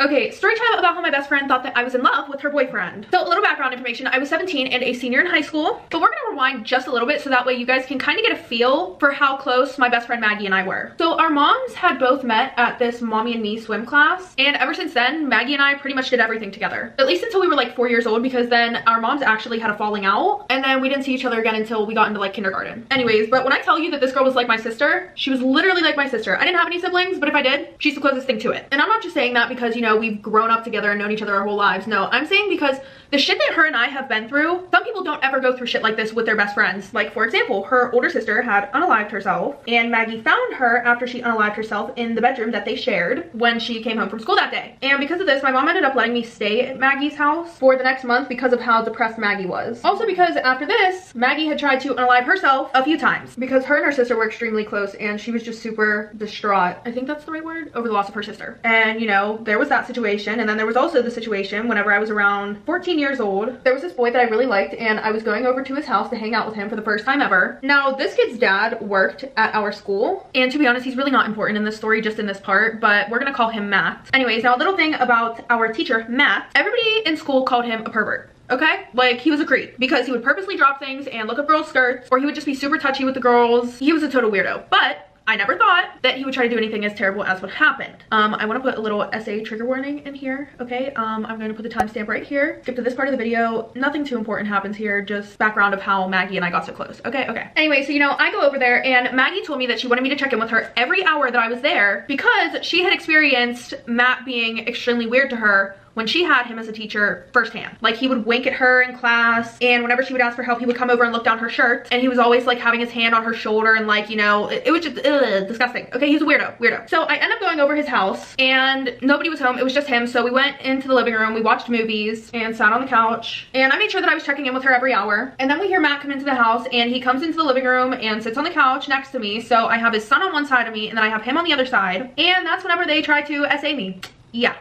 Okay, story time about how my best friend thought that I was in love with her boyfriend. So a little background information, I was 17 and a senior in high school, but we're gonna rewind just a little bit so that way you guys can kind of get a feel for how close my best friend Maggie and I were. So our moms had both met at this mommy and me swim class, and ever since then, Maggie and I pretty much did everything together. At least until we were like 4 years old, because then our moms actually had a falling out, and then we didn't see each other again until we got into like kindergarten. Anyways, but when I tell you that this girl was like my sister, she was literally like my sister. I didn't have any siblings, but if I did, she's the closest thing to it. And I'm not just saying that because, you know, we've grown up together and known each other our whole lives. No, I'm saying because the shit that her and I have been through, some people don't ever go through shit like this with their best friends. Like, for example, her older sister had unalived herself, and Maggie found her after she unalived herself in the bedroom that they shared when she came home from school that day. And because of this, my mom ended up letting me stay at Maggie's house for the next month because of how depressed Maggie was. Also because after this, Maggie had tried to unalive herself a few times because her and her sister were extremely close, and she was just super distraught, I think that's the right word, over the loss of her sister. And you know, there was that situation, and then there was also the situation whenever I was around 14 years old. There was this boy that I really liked, and I was going over to his house to hang out with him for the first time ever. Now, this kid's dad worked at our school, and to be honest, he's really not important in this story, just in this part, but we're gonna call him Matt. Anyways, now a little thing about our teacher, Matt. Everybody in school called him a pervert. Okay, like he was a creep because he would purposely drop things and look up girls' skirts, or he would just be super touchy with the girls. He was a total weirdo, but I never thought that he would try to do anything as terrible as what happened. I want to put a little SA trigger warning in here, okay? I'm going to put the timestamp right here. Skip to this part of the video. Nothing too important happens here, just background of how Maggie and I got so close. Okay. Anyway, so you know, I go over there and Maggie told me that she wanted me to check in with her every hour that I was there because she had experienced Matt being extremely weird to her when she had him as a teacher firsthand. Like, he would wink at her in class, and whenever she would ask for help, he would come over and look down her shirt, and he was always like having his hand on her shoulder, and like, you know, it was just disgusting. Okay, he was a weirdo. So I ended up going over his house, and nobody was home. It was just him. So we went into the living room, we watched movies, and sat on the couch, and I made sure that I was checking in with her every hour. And then we hear Matt come into the house, and he comes into the living room and sits on the couch next to me. So I have his son on one side of me, and then I have him on the other side, and that's whenever they try to SA me. Yeah,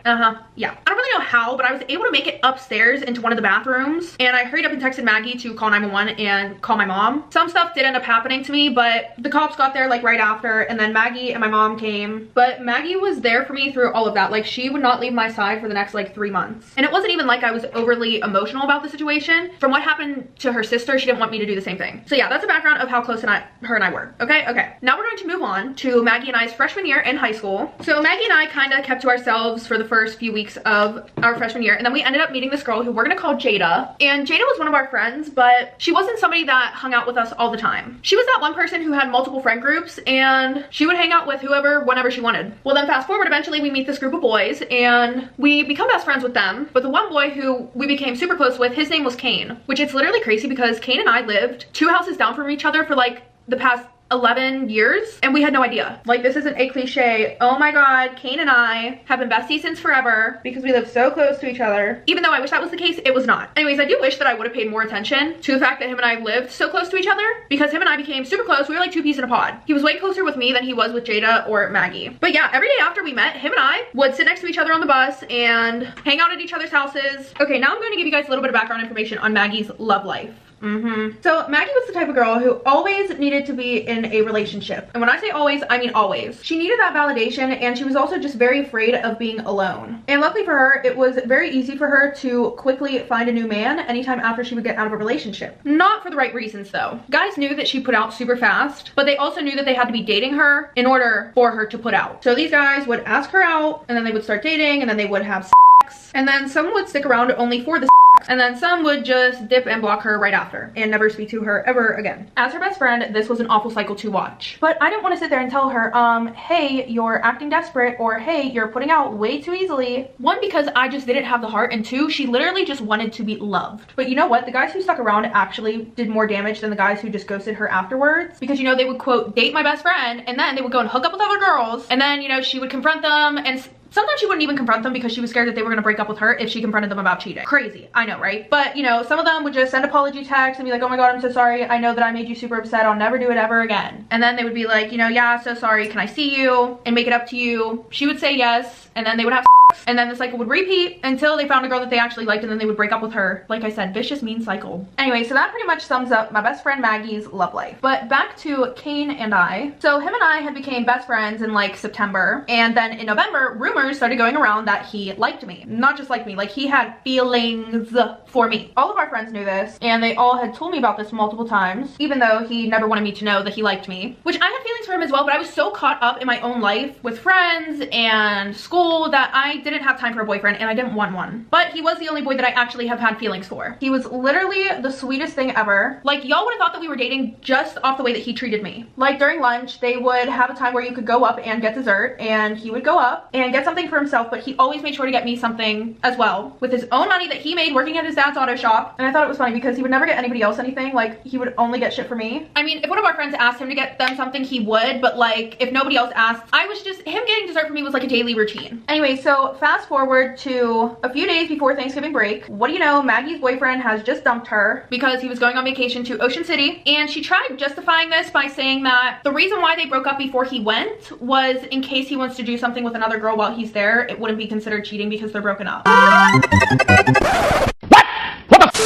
yeah. I don't really know how, but I was able to make it upstairs into one of the bathrooms, and I hurried up and texted Maggie to call 911 and call my mom. Some stuff did end up happening to me, but the cops got there like right after, and then Maggie and my mom came. But Maggie was there for me through all of that. Like, she would not leave my side for the next like 3 months. And it wasn't even like I was overly emotional about the situation. From what happened to her sister, she didn't want me to do the same thing. So yeah, that's a background of how close her and I were. Okay. Now we're going to move on to Maggie and I's freshman year in high school. So Maggie and I kind of kept to ourselves for the first few weeks of our freshman year, and then we ended up meeting this girl who we're gonna call Jada. And Jada was one of our friends, but she wasn't somebody that hung out with us all the time. She was that one person who had multiple friend groups, and she would hang out with whoever whenever she wanted. Well, then fast forward, eventually we meet this group of boys and we become best friends with them. But the one boy who we became super close with, his name was Kane, which is literally crazy because Kane and I lived 2 houses down from each other for like the past 11 years, and we had no idea. Like, this isn't a cliche. Oh my god, Kane and I have been besties since forever because we live so close to each other. Even though I wish that was the case, it was not. Anyways, I do wish that I would have paid more attention to the fact that him and I lived so close to each other, because him and I became super close. We were like 2 peas in a pod. He was way closer with me than he was with Jada or Maggie. But yeah, every day after we met, him and I would sit next to each other on the bus and hang out at each other's houses. Okay, now I'm going to give you guys a little bit of background information on Maggie's love life. So Maggie was the type of girl who always needed to be in a relationship. And when I say always, I mean always. She needed that validation, and she was also just very afraid of being alone. And luckily for her, it was very easy for her to quickly find a new man anytime after she would get out of a relationship. Not for the right reasons though. Guys knew that she put out super fast, but they also knew that they had to be dating her in order for her to put out. So these guys would ask her out, and then they would start dating, and then they would have sex, and then some would stick around only for the and then some would just dip and block her right after and never speak to her ever again. As her best friend, this was an awful cycle to watch. But I didn't want to sit there and tell her, hey, you're acting desperate, or hey, you're putting out way too easily. 1, because I just didn't have the heart, and 2, she literally just wanted to be loved. But you know what? The guys who stuck around actually did more damage than the guys who just ghosted her afterwards, because, you know, they would quote date my best friend, and then they would go and hook up with other girls, and then, you know, she would confront them, and sometimes she wouldn't even confront them because she was scared that they were going to break up with her if she confronted them about cheating. Crazy, I know, right? But, you know, some of them would just send apology texts and be like, oh my god, I'm so sorry. I know that I made you super upset. I'll never do it ever again. And then they would be like, you know, yeah, so sorry. Can I see you and make it up to you? She would say yes, and then they would have And then the cycle would repeat until they found a girl that they actually liked, and then they would break up with her. Like I said, vicious, mean cycle. Anyway, so that pretty much sums up my best friend Maggie's love life. But back to Kane and I. So him and I had became best friends in like September, and then in November, rumors started going around that he liked me. Not just liked me, like he had feelings for me. All of our friends knew this, and they all had told me about this multiple times, even though he never wanted me to know that he liked me. Which I had feelings for him as well, but I was so caught up in my own life with friends and school that I didn't have time for a boyfriend, and I didn't want one. But he was the only boy that I actually have had feelings for. He was literally the sweetest thing ever. Like, y'all would have thought that we were dating just off the way that he treated me. Like, during lunch, they would have a time where you could go up and get dessert, and he would go up and get something for himself, but he always made sure to get me something as well with his own money that he made working at his dad's auto shop. And I thought it was funny because he would never get anybody else anything. Like, he would only get shit for me. I mean, if one of our friends asked him to get them something, he would, but like, if nobody else asked, I was just, him getting dessert for me was like a daily routine. Anyway, so fast forward to a few days before Thanksgiving break. What do you know? Maggie's boyfriend has just dumped her because he was going on vacation to Ocean City, and she tried justifying this by saying that the reason why they broke up before he went was in case he wants to do something with another girl while he's there, it wouldn't be considered cheating because they're broken up.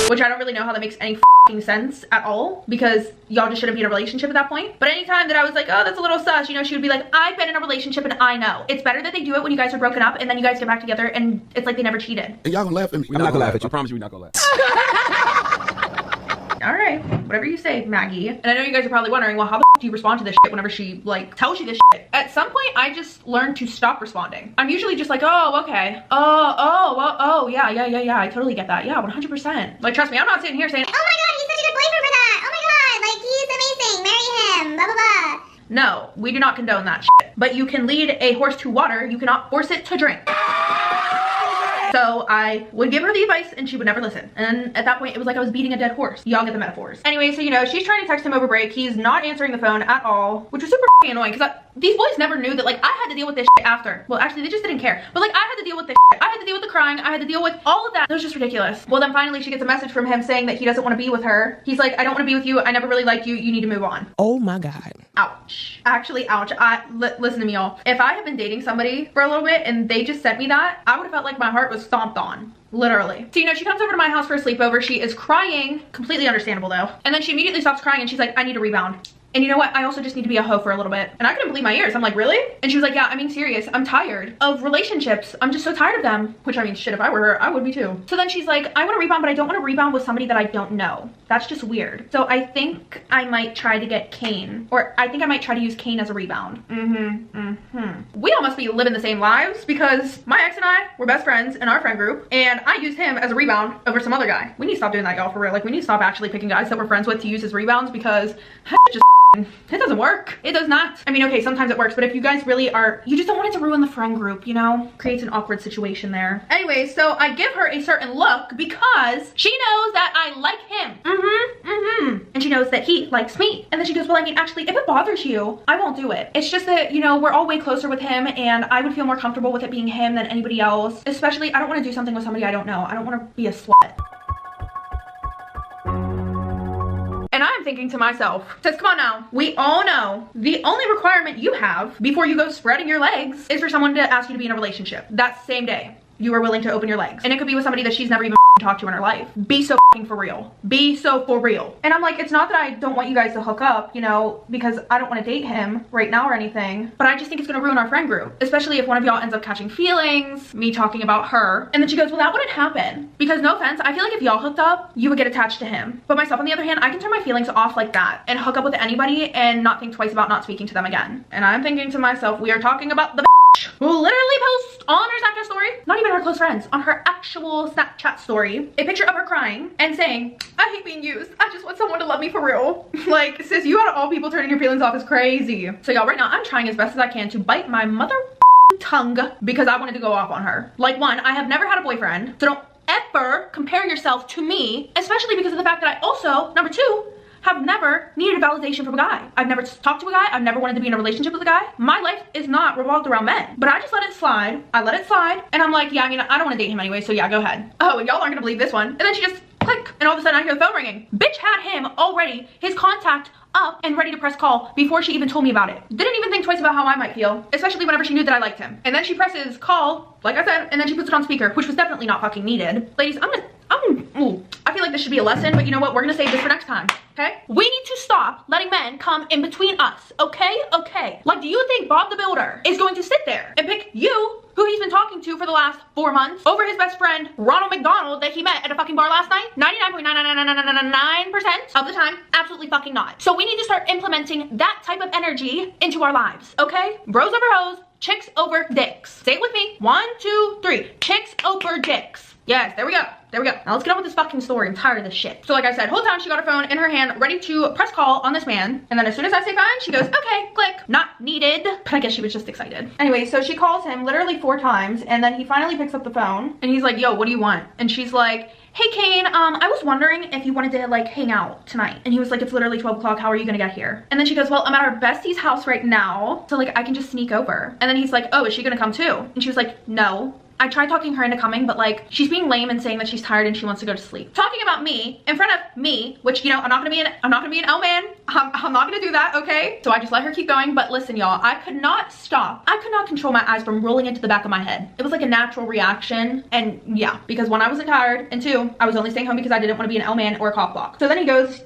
Which I don't really know how that makes any f***ing sense at all, because y'all just shouldn't be in a relationship at that point. But anytime that I was like, oh, that's a little sus, you know, she would be like, I've been in a relationship and I know. It's better that they do it when you guys are broken up and then you guys get back together and it's like they never cheated. And y'all gonna laugh at me. I'm not gonna laugh at you. I promise you we're not gonna laugh. All right, whatever you say, Maggie. And I know you guys are probably wondering, well, how the f do you respond to this shit whenever she like tells you this shit? At some point, I just learned to stop responding. I'm usually just like, oh, okay. Oh, yeah, I totally get that. Yeah, 100%. Like, trust me, I'm not sitting here saying, oh my God, he's such a good boyfriend for that. Oh my God, like, he's amazing, marry him, blah, blah, blah. No, we do not condone that shit. But you can lead a horse to water, you cannot force it to drink. So I would give her the advice and she would never listen. And at that point, it was like I was beating a dead horse. Y'all get the metaphors. Anyway, so you know, she's trying to text him over break. He's not answering the phone at all, which was super annoying because these boys never knew that like I had to deal with this shit after. Well, actually, they just didn't care. But like I had to deal with this shit. I had to deal with the crying. I had to deal with all of that. It was just ridiculous. Well, then finally she gets a message from him saying that he doesn't want to be with her. He's like, I don't want to be with you. I never really liked you. You need to move on. Oh my God. Ouch. Actually, ouch. Listen to me, y'all. If I had been dating somebody for a little bit and they just sent me that, I would have felt like my heart was stomped on. Literally. So, you know, she comes over to my house for a sleepover. She is crying. Completely understandable, though. And then she immediately stops crying and she's like, I need a rebound. And you know what? I also just need to be a hoe for a little bit. And I couldn't believe my ears. I'm like, really? And she was like, yeah, I mean, serious. I'm tired of relationships. I'm just so tired of them. Which, I mean, shit, if I were her, I would be too. So then she's like, I want to rebound, but I don't want to rebound with somebody that I don't know. That's just weird. So I think I might try to get Kane. Or I think I might try to use Kane as a rebound. We all must be living the same lives because my ex and I were best friends in our friend group. And I used him as a rebound over some other guy. We need to stop doing that, y'all, for real. Like, we need to stop actually picking guys that we're friends with to use as rebounds because just it doesn't work. It does not. I mean, okay, sometimes it works, but if you guys really are, you just don't want it to ruin the friend group, you know? Creates an awkward situation there. Anyway, so I give her a certain look because she knows that I like him. And she knows that he likes me. And then she goes, well, I mean, actually, if it bothers you, I won't do it. It's just that, you know, we're all way closer with him and I would feel more comfortable with it being him than anybody else. Especially, I don't want to do something with somebody I don't know. I don't want to be a slut. And I'm thinking to myself, says, come on now, we all know the only requirement you have before you go spreading your legs is for someone to ask you to be in a relationship. That same day, you are willing to open your legs. And it could be with somebody that she's never even talked to in her life. Be so for real. Be so for real. And I'm like, it's not that I don't want you guys to hook up, you know, because I don't want to date him right now or anything, but I just think it's going to ruin our friend group, especially if one of y'all ends up catching feelings, me talking about her. And then she goes, well, that wouldn't happen because, no offense, I feel like if y'all hooked up, you would get attached to him. But myself, on the other hand, I can turn my feelings off like that and hook up with anybody and not think twice about not speaking to them again. And I'm thinking to myself, we are talking about the who literally posts on her Snapchat story, not even her close friends, on her actual Snapchat story, a picture of her crying and saying, I hate being used. I just want someone to love me for real. Like, sis, you out of all people turning your feelings off is crazy. So y'all, right now, I'm trying as best as I can to bite my mother tongue because I wanted to go off on her. Like, one, I have never had a boyfriend, so don't ever compare yourself to me, especially because of the fact that I also, number two, have never needed a validation from a guy. I've never talked to a guy. I've never wanted to be in a relationship with a guy. My life is not revolved around men, but I just let it slide. I let it slide and I'm like, yeah, I mean, I don't want to date him anyway, so yeah, go ahead. Oh, and y'all aren't gonna believe this one. And then she just click, and all of a sudden I hear the phone ringing. Bitch had him already, his contact up and ready to press call before she even told me about it. Didn't even think twice about how I might feel, especially whenever she knew that I liked him. And then she presses call, like I said, and then she puts it on speaker, which was definitely not fucking needed. Ladies, I feel like this should be a lesson, but you know what? We're gonna save this for next time, okay? We need to stop letting men come in between us, okay? Okay. Like, do you think Bob the Builder is going to sit there and pick you, who he's been talking to for the last 4 months, over his best friend, Ronald McDonald, that he met at a fucking bar last night? 99.99999% of the time, absolutely fucking not. So we need to start implementing that type of energy into our lives, okay? Bros over hoes, chicks over dicks. Say it with me. 1, 2, 3. Chicks over dicks. Yes, there we go. There we go. Now let's get on with this fucking story. I'm tired of this shit. So like I said, whole time she got her phone in her hand, ready to press call on this man. And then as soon as I say fine, she goes, okay, click, not needed. But I guess she was just excited. Anyway, so she calls him literally 4 times, and then he finally picks up the phone and he's like, yo, what do you want? And she's like, hey Kane, I was wondering if you wanted to like hang out tonight. And he was like, it's literally 12 o'clock, how are you gonna get here? And then she goes, well, I'm at our bestie's house right now, so like I can just sneak over. And then he's like, oh, is she gonna come too? And she was like, no. I tried talking her into coming, but like she's being lame and saying that she's tired and she wants to go to sleep. Talking about me in front of me, which, you know, I'm not gonna be an L man. I'm not gonna do that, okay? So I just let her keep going. But listen, y'all, I could not stop. I could not control my eyes from rolling into the back of my head. It was like a natural reaction. And yeah, because 1, I wasn't tired, and 2, I was only staying home because I didn't want to be an L man or a cock block. So then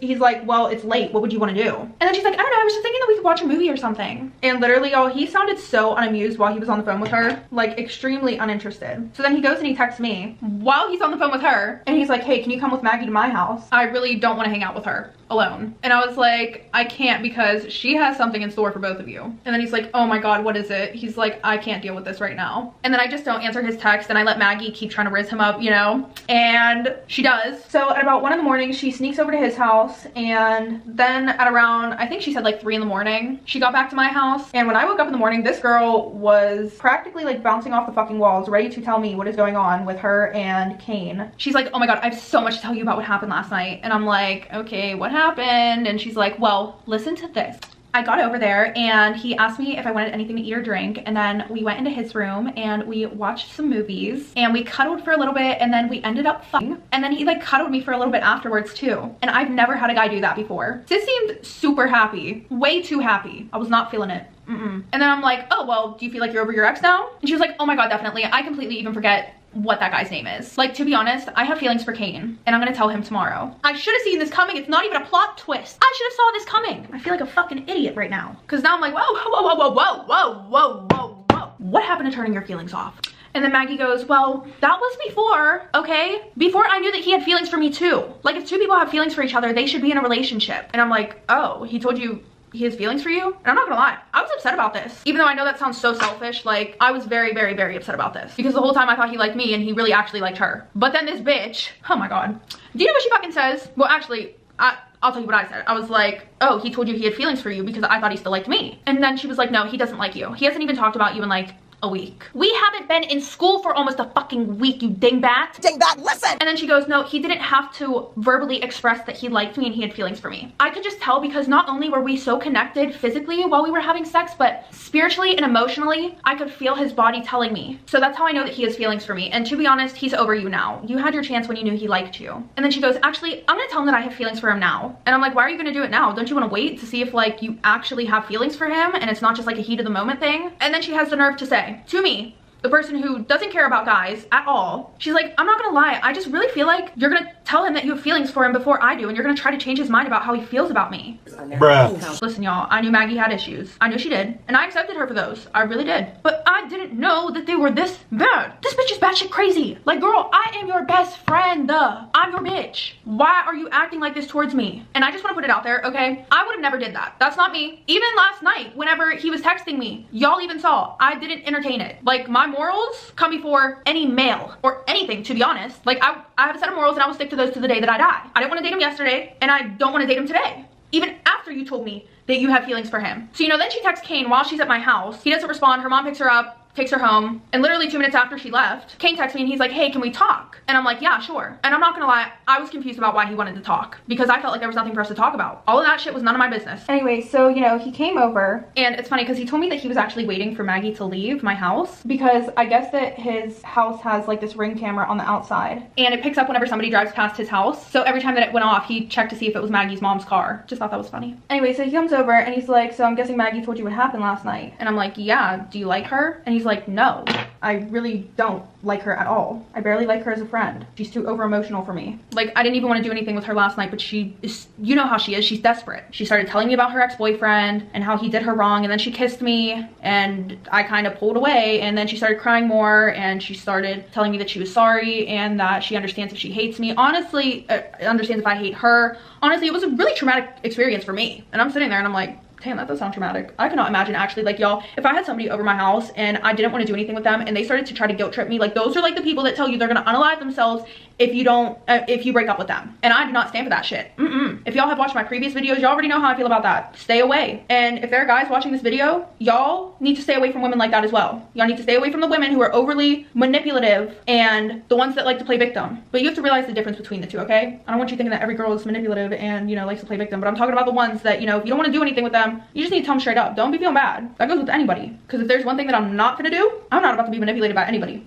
he's like, well, it's late, what would you want to do? And then she's like, I don't know, I was just thinking that we could watch a movie or something. And literally, y'all, he sounded so unamused while he was on the phone with her, like extremely uninterested. So then he goes and he texts me while he's on the phone with her, and he's like, hey, can you come with Maggie to my house? I really don't want to hang out with her alone. And I was like, I can't, because she has something in store for both of you. And then he's like, oh my god, what is it? He's like, I can't deal with this right now. And then I just don't answer his text, and I let Maggie keep trying to riz him up, you know, and she does. So at about 1 in the morning, she sneaks over to his house, and then at around, I think she said like 3 in the morning, she got back to my house. And when I woke up in the morning, this girl was practically like bouncing off the fucking walls, ready to tell me what is going on with her and Kane. She's like, oh my god, I have so much to tell you about what happened last night. And I'm like, okay, what happened? And she's like, well, listen to this. I got over there and he asked me if I wanted anything to eat or drink, and then we went into his room and we watched some movies and we cuddled for a little bit, and then we ended up fucking, and then he like cuddled me for a little bit afterwards too. And I've never had a guy do that before. Sis seemed super happy, way too happy. I was not feeling it. And then I'm like, oh, well, do you feel like you're over your ex now? And she was like, oh my god, definitely. I completely even forget what that guy's name is. Like, to be honest, I have feelings for Kane, and I'm gonna tell him tomorrow. I should have seen this coming. It's not even a plot twist. I should have saw this coming. I feel like a fucking idiot right now, because now I'm like, whoa, whoa, whoa, whoa, whoa, whoa, whoa, whoa, whoa. What happened to turning your feelings off? And then Maggie goes, well, that was before, okay? Before I knew that he had feelings for me too. Like, if 2 people have feelings for each other, they should be in a relationship. And I'm like, oh, he told you he has feelings for you? And I'm not gonna lie, I was upset about this. Even though I know that sounds so selfish, like, I was very, very, very upset about this. Because the whole time I thought he liked me and he really actually liked her. But then this bitch, oh my god. Do you know what she fucking says? Well, actually, I'll tell you what I said. I was like, oh, he told you he had feelings for you because I thought he still liked me. And then she was like, no, he doesn't like you. He hasn't even talked about you in like a week. We haven't been in school for almost a fucking week, you dingbat. Dingbat, listen! And then she goes, no, he didn't have to verbally express that he liked me and he had feelings for me. I could just tell, because not only were we so connected physically while we were having sex, but spiritually and emotionally, I could feel his body telling me. So that's how I know that he has feelings for me. And to be honest, he's over you now. You had your chance when you knew he liked you. And then she goes, actually, I'm gonna tell him that I have feelings for him now. And I'm like, why are you gonna do it now? Don't you wanna wait to see if like you actually have feelings for him and it's not just like a heat of the moment thing? And then she has the nerve to say, to me, the person who doesn't care about guys at all, she's like, I'm not gonna lie, I just really feel like you're gonna tell him that you have feelings for him before I do, and you're gonna try to change his mind about how he feels about me. Bruh. Listen, y'all, I knew Maggie had issues. I knew she did, and I accepted her for those. I really did. But I didn't know that they were this bad. This bitch is batshit crazy. Like, girl, I am your best friend. I'm your bitch. Why are you acting like this towards me? And I just want to put it out there, okay? I would have never did that. That's not me. Even last night, whenever he was texting me, y'all even saw, I didn't entertain it. Like, my morals come before any male or anything, to be honest. Like, I have a set of morals and I will stick to those to the day that I die. I didn't want to date him yesterday and I don't want to date him today. Even after you told me that you have feelings for him. So, you know, then she texts Kane while she's at my house. He doesn't respond. Her mom picks her up. takes her home, and literally 2 minutes after she left, Kane texts me and he's like, hey, can we talk? And I'm like, yeah, sure. And I'm not gonna lie, I was confused about why he wanted to talk because I felt like there was nothing for us to talk about. All of that shit was none of my business. Anyway, so, you know, he came over, and it's funny because he told me that he was actually waiting for Maggie to leave my house because I guess that his house has like this ring camera on the outside, and it picks up whenever somebody drives past his house. So every time that it went off, he checked to see if it was Maggie's mom's car. Just thought that was funny. Anyway, so he comes over and he's like, so I'm guessing Maggie told you what happened last night. And I'm like, yeah, do you like her? And he's like, no, I really don't like her at all. I barely like her as a friend. She's too over emotional for me. Like, I didn't even want to do anything with her last night, but she is, you know how she is, she's desperate. She started telling me about her ex-boyfriend and how he did her wrong, and then she kissed me and I kind of pulled away, and then she started crying more, and she started telling me that she was sorry and that she understands if she hates me. Honestly, understands if I hate her. Honestly, it was a really traumatic experience for me. And I'm sitting there and I'm like, damn, that does sound traumatic. I cannot imagine actually, like, y'all, if I had somebody over my house and I didn't want to do anything with them and they started to try to guilt trip me, like, those are like the people that tell you they're gonna unalive themselves if you don't, if you break up with them. And I do not stand for that shit. If y'all have watched my previous videos, y'all already know how I feel about that. Stay away. And if there are guys watching this video, y'all need to stay away from women like that as well. Y'all need to stay away from the women who are overly manipulative and the ones that like to play victim. But you have to realize the difference between the two, okay? I don't want you thinking that every girl is manipulative and, you know, likes to play victim, but I'm talking about the ones that, you know, if you don't want to do anything with them, you just need to tell them straight up. Don't be feeling bad. That goes with anybody. Because if there's one thing that I'm not gonna do, I'm not about to be manipulated by anybody.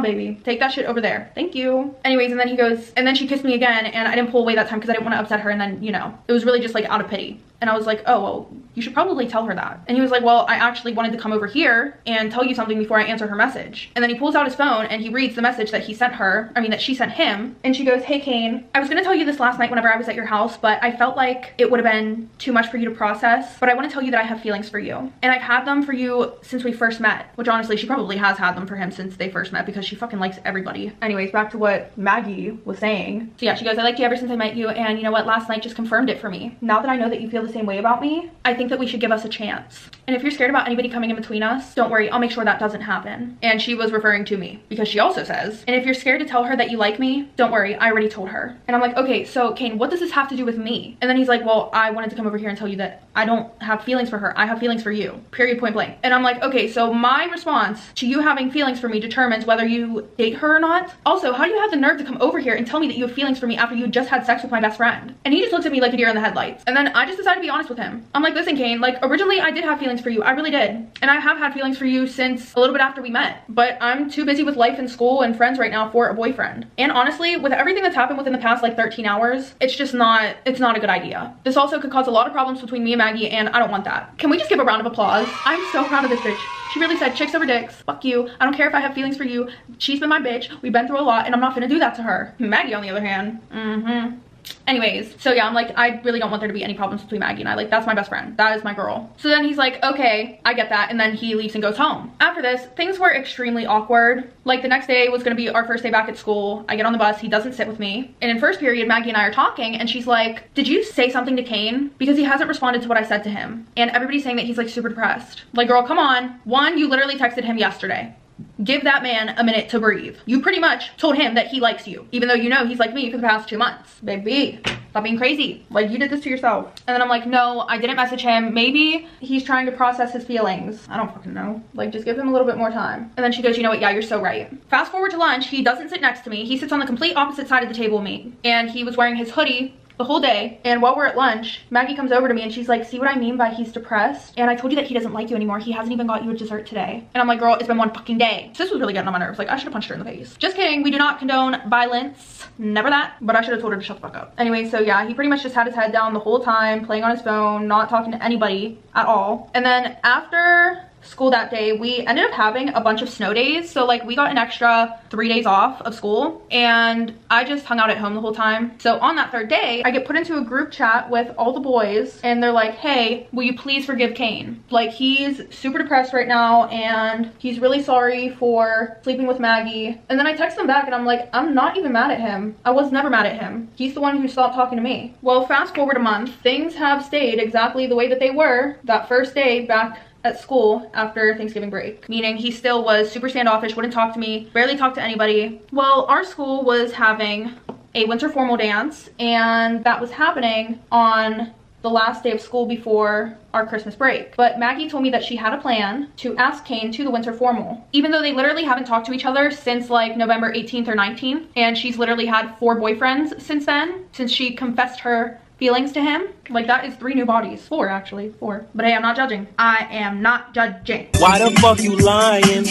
Baby. Take that shit over there. Thank you. Anyways, and then he goes, and then she kissed me again, and I didn't pull away that time because I didn't want to upset her, and then, you know, it was really just like out of pity. And I was like, oh, well, you should probably tell her that. And he was like, well, I actually wanted to come over here and tell you something before I answer her message. And then he pulls out his phone and he reads the message that he sent her, I mean, that she sent him. And she goes, hey, Kane, I was gonna tell you this last night whenever I was at your house, but I felt like it would have been too much for you to process. But I want to tell you that I have feelings for you. And I've had them for you since we first met, which honestly, she probably has had them for him since they first met because she fucking likes everybody. Anyways, back to what Maggie was saying. So yeah, she goes, I liked you ever since I met you. And you know what? Last night just confirmed it for me. Now that I know that you feel the same way about me, I think that we should give us a chance. And if you're scared about anybody coming in between us, don't worry, I'll make sure that doesn't happen. And she was referring to me because she also says, and if you're scared to tell her that you like me, don't worry, I already told her. And I'm like, okay, so Kane, what does this have to do with me? And then he's like, well, I wanted to come over here and tell you that I don't have feelings for her. I have feelings for you, period, point blank. And I'm like, okay, so my response to you having feelings for me determines whether you date her or not. Also, how do you have the nerve to come over here and tell me that you have feelings for me after you just had sex with my best friend? And he just looks at me like a deer in the headlights. And then I just decided to be honest with him. I'm like, listen, Kane, like, originally I did have feelings for you. I really did. And I have had feelings for you since a little bit after we met. But I'm too busy with life and school and friends right now for a boyfriend. And honestly, with everything that's happened within the past like 13 hours, it's just not, it's not a good idea. This also could cause a lot of problems between me and Maggie, and I don't want that. Can we just give a round of applause? I'm so proud of this bitch. She really said, chicks over dicks, fuck you. I don't care if I have feelings for you. She's been my bitch. We've been through a lot, and I'm not gonna do that to her. Maggie, on the other hand, anyways, so yeah, I'm like, I really don't want there to be any problems between Maggie and I. Like, that's my best friend. That is my girl. So then he's like, okay, I get that. And then he leaves and goes home. After this, things were extremely awkward. Like, the next day was gonna be our first day back at school. I get on the bus, he doesn't sit with me. And in first period, Maggie and I are talking, and she's like, did you say something to Kane? Because he hasn't responded to what I said to him. And everybody's saying that he's like super depressed. Like, girl, come on. One, you literally texted him yesterday. Give that man a minute to breathe. You pretty much told him that he likes you, even though you know he's liked me for the past 2 months. Baby, stop being crazy. Like, you did this to yourself. And then I'm like, no, I didn't message him. Maybe he's trying to process his feelings. I don't fucking know. Like, just give him a little bit more time. And then she goes, you know what? Yeah, you're so right. Fast forward to lunch. He doesn't sit next to me. He sits on the complete opposite side of the table with me. And he was wearing his hoodie the whole day. And while we're at lunch, Maggie comes over to me and she's like, see what I mean by he's depressed? And I told you that he doesn't like you anymore. He hasn't even got you a dessert today. And I'm like, girl, it's been one fucking day. So this was really getting on my nerves. Like, I should have punched her in the face. Just kidding. We do not condone violence. Never that. But I should have told her to shut the fuck up. Anyway, so yeah, he pretty much just had his head down the whole time, playing on his phone, not talking to anybody at all. And then after school that day, we ended up having a bunch of snow days. So like, we got an extra 3 days off of school, and I just hung out at home the whole time. So on that third day, I get put into a group chat with all the boys, and they're like, hey, will you please forgive Kane? Like, he's super depressed right now, and he's really sorry for sleeping with Maggie. And then I text them back and I'm like, I'm not even mad at him. I was never mad at him. He's the one who stopped talking to me. Well, fast forward a month, things have stayed exactly the way that they were that first day back at school after Thanksgiving break, meaning he still was super standoffish, wouldn't talk to me, barely talked to anybody. Well, our school was having a winter formal dance, and that was happening on the last day of school before our Christmas break. But Maggie told me that she had a plan to ask Kane to the winter formal, even though they literally haven't talked to each other since like November 18th or 19th. And she's literally had 4 boyfriends since then, since she confessed her feelings to him. Like, that is 3 new bodies. 4 actually, 4. But hey, I'm not judging. I am not judging. Why the fuck you lying?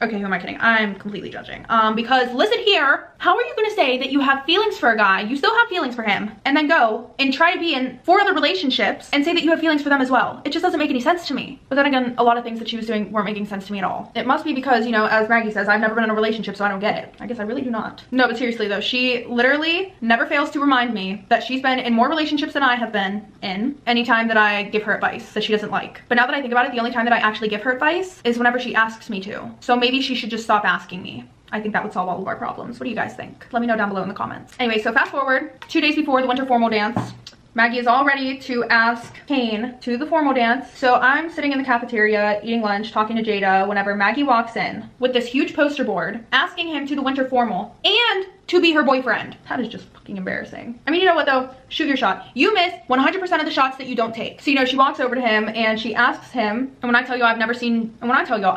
Okay, who am I kidding? I'm completely judging. Because listen here, how are you gonna say that you have feelings for a guy, you still have feelings for him, and then go and try to be in 4 other relationships and say that you have feelings for them as well? It just doesn't make any sense to me. But then again, a lot of things that she was doing weren't making sense to me at all. It must be because, you know, as Maggie says, I've never been in a relationship, so I don't get it. I guess I really do not. No, but seriously though, she literally never fails to remind me that she's been in more relationships than I have been in anytime that I give her advice that she doesn't like. But now that I think about it, the only time that I actually give her advice is whenever she asks me to. So maybe she should just stop asking me. I think that would solve all of our problems. What do you guys think? Let me know down below in the comments. Anyway, so fast forward 2 days before the winter formal dance. Maggie is all ready to ask Kane to the formal dance. So I'm sitting in the cafeteria eating lunch, talking to Jada, whenever Maggie walks in with this huge poster board asking him to the winter formal and to be her boyfriend. That is just fucking embarrassing. I mean, you know what though? Shoot your shot. You miss 100% of the shots that you don't take. So, you know, she walks over to him and she asks him, and when I tell you I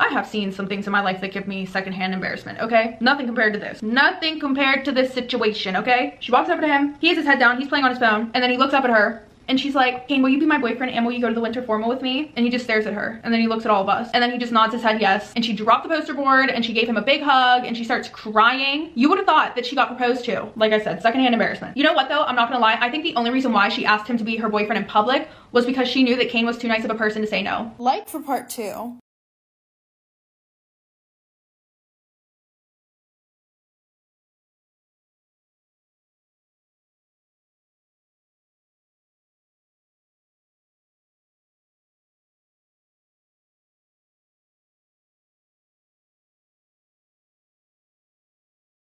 have seen some things in my life that give me secondhand embarrassment, okay? Nothing compared to this. Nothing compared to this situation, okay? She walks over to him, he has his head down, he's playing on his phone, and then he looks up at her, and she's like, Kane, will you be my boyfriend and will you go to the winter formal with me? And he just stares at her, and then he looks at all of us, and then he just nods his head yes. And she dropped the poster board and she gave him a big hug and she starts crying. You would have thought that she got proposed to. Like I said, secondhand embarrassment. You know what though? I'm not gonna lie. I think the only reason why she asked him to be her boyfriend in public was because she knew that Kane was too nice of a person to say no. Like for part 2.